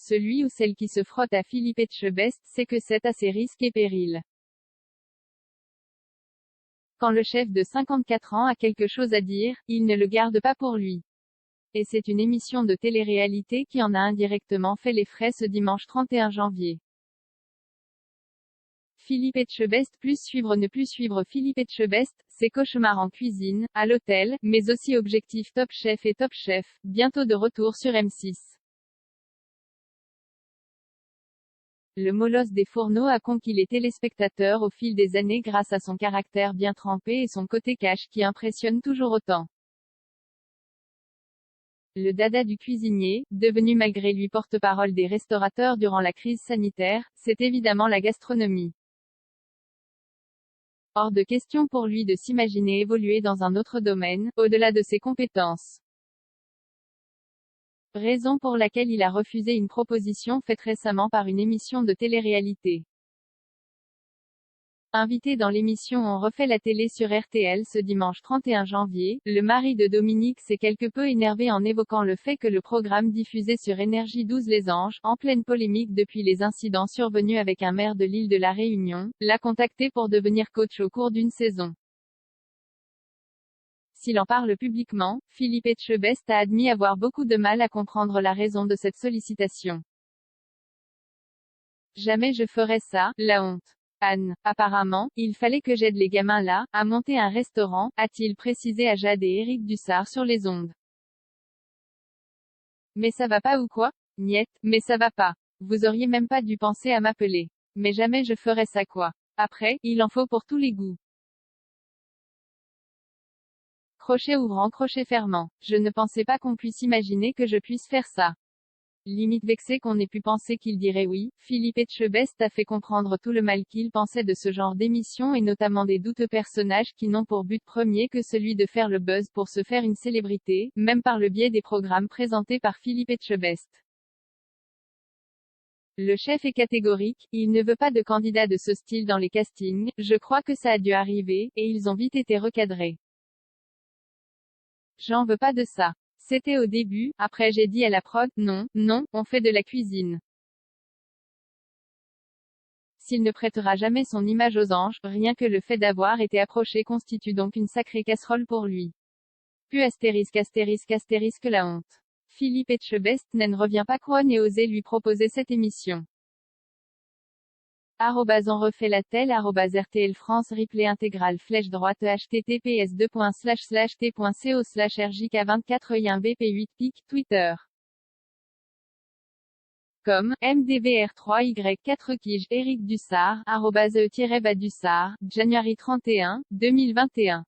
Celui ou celle qui se frotte à Philippe Etchebest sait que c'est à ses risques et périls. Quand le chef de 54 ans a quelque chose à dire, il ne le garde pas pour lui. Et c'est une émission de télé-réalité qui en a indirectement fait les frais ce dimanche 31 janvier. Philippe Etchebest plus suivre ne plus suivre Philippe Etchebest, ses cauchemars en cuisine, à l'hôtel, mais aussi Objectif Top Chef et Top Chef, bientôt de retour sur M6. Le molosse des fourneaux a conquis les téléspectateurs au fil des années grâce à son caractère bien trempé et son côté cash qui impressionne toujours autant. Le dada du cuisinier, devenu malgré lui porte-parole des restaurateurs durant la crise sanitaire, c'est évidemment la gastronomie. Hors de question pour lui de s'imaginer évoluer dans un autre domaine, au-delà de ses compétences. Raison pour laquelle il a refusé une proposition faite récemment par une émission de télé-réalité. Invité dans l'émission On refait la télé sur RTL ce dimanche 31 janvier, le mari de Dominique s'est quelque peu énervé en évoquant le fait que le programme diffusé sur Énergie 12 Les Anges, en pleine polémique depuis les incidents survenus avec un maire de l'île de la Réunion, l'a contacté pour devenir coach au cours d'une saison. S'il en parle publiquement, Philippe Etchebest a admis avoir beaucoup de mal à comprendre la raison de cette sollicitation. Jamais je ferais ça, la honte. Anne. Apparemment, il fallait que j'aide les gamins là, à monter un restaurant, a-t-il précisé à Jade et Éric Dussart sur les ondes. Mais ça va pas ou quoi? Niet, mais ça va pas. Vous auriez même pas dû penser à m'appeler. Mais jamais je ferais ça quoi. Après, il en faut pour tous les goûts. Crochet ouvrant, crochet fermant. Je ne pensais pas qu'on puisse imaginer que je puisse faire ça. Limite vexé qu'on ait pu penser qu'il dirait oui, Philippe Etchebest a fait comprendre tout le mal qu'il pensait de ce genre d'émission et notamment des douteux personnages qui n'ont pour but premier que celui de faire le buzz pour se faire une célébrité, même par le biais des programmes présentés par Philippe Etchebest. Le chef est catégorique, il ne veut pas de candidats de ce style dans les castings, je crois que ça a dû arriver, et ils ont vite été recadrés. J'en veux pas de ça. C'était au début, après j'ai dit à la prod, non, non, on fait de la cuisine. S'il ne prêtera jamais son image aux anges, rien que le fait d'avoir été approché constitue donc une sacrée casserole pour lui. Puis astérisque la honte. Philippe Etchebest n'en revient pas quoi et osé lui proposer cette émission. On refait la telle @RTL France replay intégral flèche droite https://t.co/rjk24 BP8 pic, Twitter. Comme, MDVR3Y4 Kij, Éric Dussart, @e-Dussart, January 31, 2021.